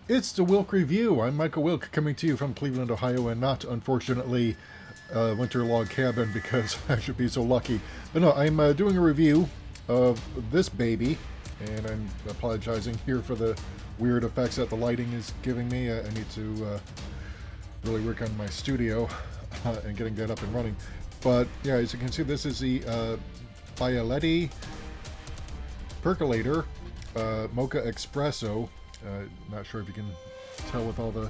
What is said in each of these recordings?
It's the Wilk Review. I'm Michael Wilk, coming to you from Cleveland, Ohio, and not, unfortunately, winter log cabin because I should be so lucky. But no, I'm doing a review of this baby, and I'm apologizing here for the weird effects that the lighting is giving me. I need to really work on my studio and getting that up and running. But yeah, as you can see, this is the Bialetti Percolator Mocha Espresso. Not sure if you can tell with all the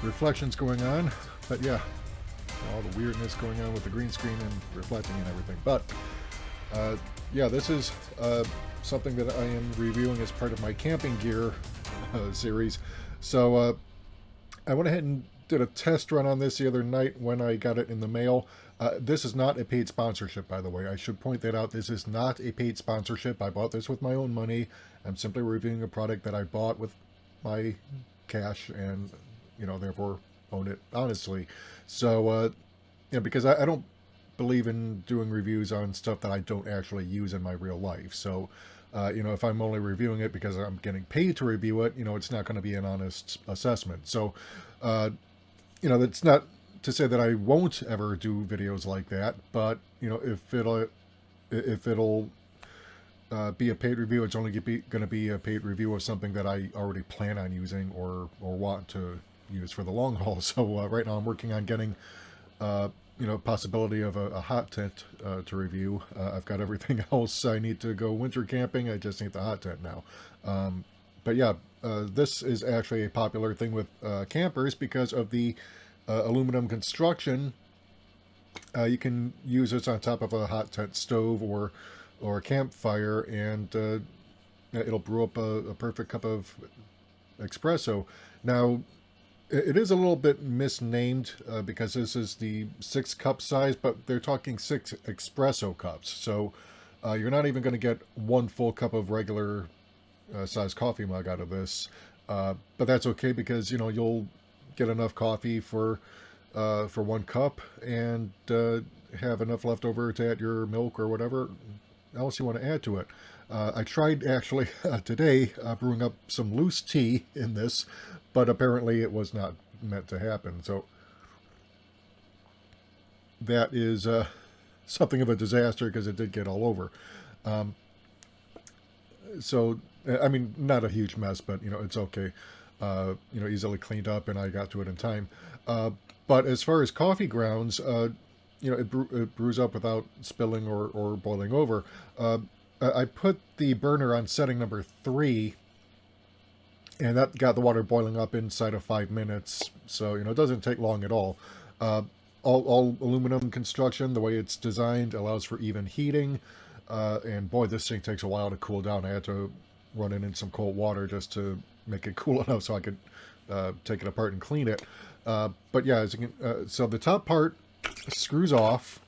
reflections going on, but yeah, all the weirdness going on with the green screen and reflecting and everything. But yeah, this is something that I am reviewing as part of my camping gear series. So I went ahead and did a test run on this the other night when I got it in the mail. This is not a paid sponsorship, by the way. I should point that out. This is not a paid sponsorship. I bought this with my own money. I'm simply reviewing a product that I bought with my cash and, therefore own it honestly. So, because I don't believe in doing reviews on stuff that I don't actually use in my real life. So, if I'm only reviewing it because I'm getting paid to review it, it's not going to be an honest assessment. So, that's not to say that I won't ever do videos like that, but if it'll be a paid review, it's only going to be a paid review of something that I already plan on using or want to use for the long haul. So right now I'm working on getting possibility of a hot tent to review. I've got everything else. I need to go winter camping. I just need the hot tent now. But yeah, this is actually a popular thing with campers because of the aluminum construction. You can use this on top of a hot tent stove or a campfire, and it'll brew up a perfect cup of espresso. Now, it is a little bit misnamed because this is the 6-cup size, but they're talking 6 espresso cups. So you're not even going to get one full cup of regular size coffee mug out of this. But that's okay because you'll get enough coffee for 1 cup and have enough left over to add your milk or whatever else you want to add to it. I tried actually today brewing up some loose tea in this, but apparently it was not meant to happen. So that is something of a disaster because it did get all over. So, I mean, not a huge mess, but, it's okay. Easily cleaned up, and I got to it in time. But as far as coffee grounds, it brews up without spilling or boiling over. I put the burner on setting number 3, and that got the water boiling up inside of 5 minutes. So, it doesn't take long at all. All aluminum construction, the way it's designed, allows for even heating. And boy, this thing takes a while to cool down. I had to run it in some cold water just to make it cool enough so I could take it apart and clean it. But yeah, as you can, so the top part screws off.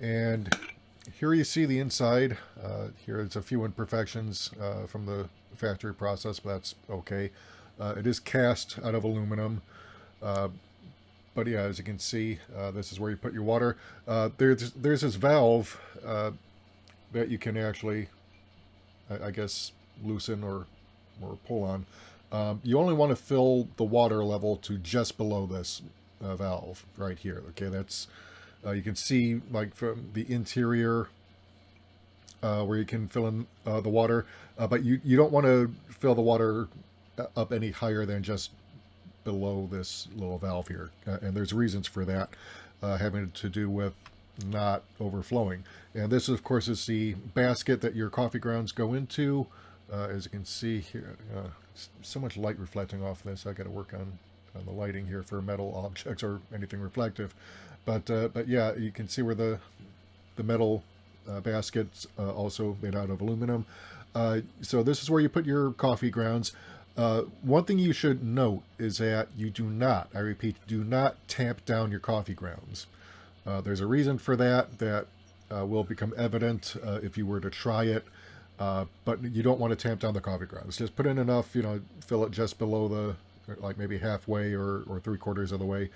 And here you see the inside. Here's a few imperfections from the factory process, but that's okay. It is cast out of aluminum. But yeah, as you can see, this is where you put your water. There's this valve that you can actually, I guess, loosen or pull on. You only want to fill the water level to just below this valve right here. Okay, that's you can see like from the interior where you can fill in the water, but you don't want to fill the water up any higher than just below this little valve here, and there's reasons for that, having to do with not overflowing. And this, of course, is the basket that your coffee grounds go into. As you can see here, so much light reflecting off this. I got to work on the lighting here for metal objects or anything reflective. But yeah, you can see where the metal basket's also made out of aluminum. So this is where you put your coffee grounds. One thing you should note is that you do not, I repeat, do not tamp down your coffee grounds. There's a reason for that will become evident if you were to try it, but you don't want to tamp down the coffee grounds. Just put in enough, fill it just below the, like maybe halfway or 3/4 of the way,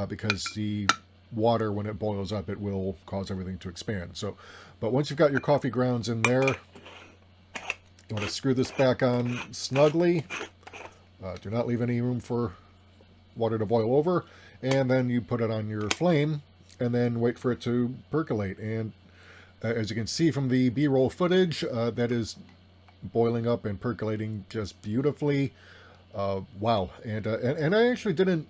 because the water, when it boils up, it will cause everything to expand. So, but once you've got your coffee grounds in there, you want to screw this back on snugly. Do not leave any room for water to boil over. And then you put it on your flame and then wait for it to percolate. And as you can see from the B-roll footage, that is boiling up and percolating just beautifully. Wow. And I actually didn't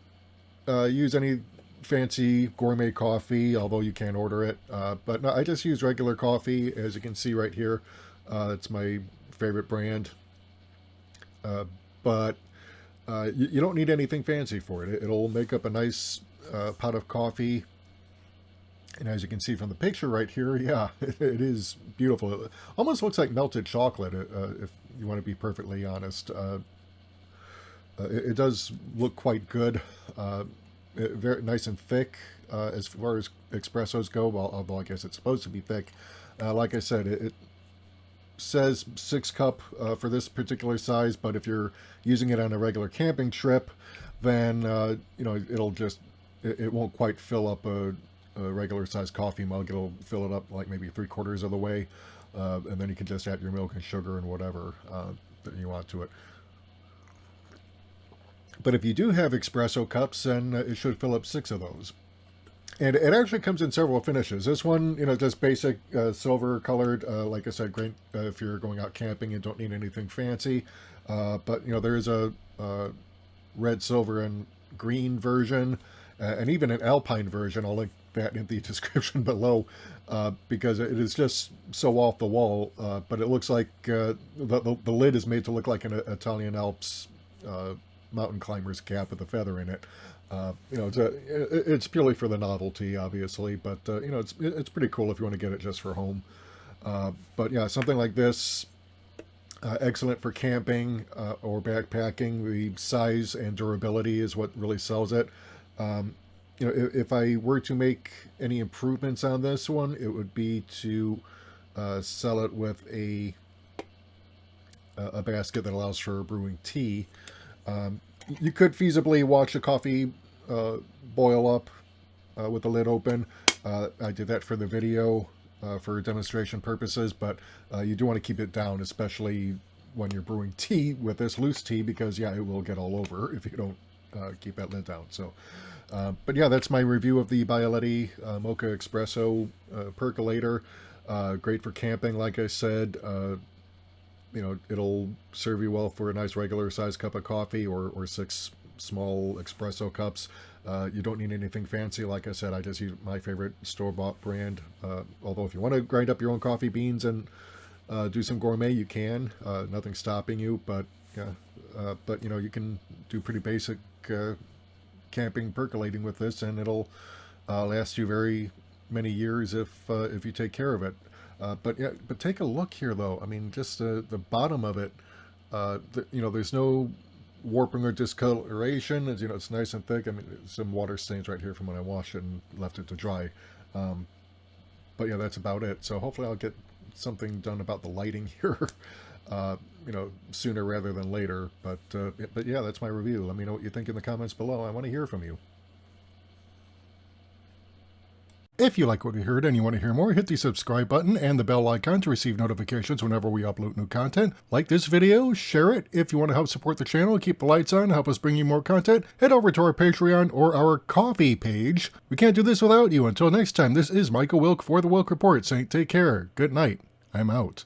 use any fancy gourmet coffee, although you can order it. But no, I just use regular coffee, as you can see right here. It's my favorite brand. But you don't need anything fancy for it. It'll make up a nice pot of coffee. And as you can see from the picture right here, yeah, it is beautiful. It almost looks like melted chocolate, if you want to be perfectly honest. It does look quite good. Very nice and thick as far as espressos go, although I guess it's supposed to be thick. Like I said, it says 6 cup for this particular size, but if you're using it on a regular camping trip, then you know, it won't quite fill up a regular size coffee mug. It'll fill it up like maybe 3/4 of the way, and then you can just add your milk and sugar and whatever that you want to it. But if you do have espresso cups, then it should fill up 6 of those. And it actually comes in several finishes. This one, you know, just basic silver colored. Like I said, great if you're going out camping and don't need anything fancy. But, you know, there is a red, silver, and green version, and even an alpine version. I'll link that in the description below, because it is just so off the wall. But it looks like the lid is made to look like an Italian Alps mountain climber's cap with a feather in it. You know, it's purely for the novelty, obviously, but you know, it's pretty cool if you want to get it just for home. But yeah, something like this, excellent for camping or backpacking. The size and durability is what really sells it. You know, if I were to make any improvements on this one, it would be to sell it with a basket that allows for brewing tea. You could feasibly watch a coffee boil up with the lid open. I did that for the video for demonstration purposes, but you do want to keep it down, especially when you're brewing tea with this loose tea, because yeah, it will get all over if you don't keep that lid down. So, but yeah, that's my review of the Bialetti Moka Espresso Percolator. Great for camping, like I said. You know, it'll serve you well for a nice regular size cup of coffee or 6 small espresso cups. You don't need anything fancy. Like I said, I just use my favorite store-bought brand. Although if you want to grind up your own coffee beans and do some gourmet, you can. Nothing's stopping you, but yeah, but you know, you can do pretty basic camping percolating with this, and it'll last you very many years if you take care of it. But yeah, but take a look here, though. I mean, just the bottom of it. You know, there's no warping or discoloration. You know, it's nice and thick. I mean, some water stains right here from when I washed it and left it to dry. But yeah, that's about it. So hopefully I'll get something done about the lighting here, you know, sooner rather than later. But yeah, that's my review. Let me know what you think in the comments below. I want to hear from you. If you like what you heard and you want to hear more, hit the subscribe button and the bell icon to receive notifications whenever we upload new content. Like this video, share it. If you want to help support the channel, keep the lights on, help us bring you more content, head over to our Patreon or our Ko-fi page. We can't do this without you. Until next time, this is Michael Wilk for The Wilk Report saying take care, good night, I'm out.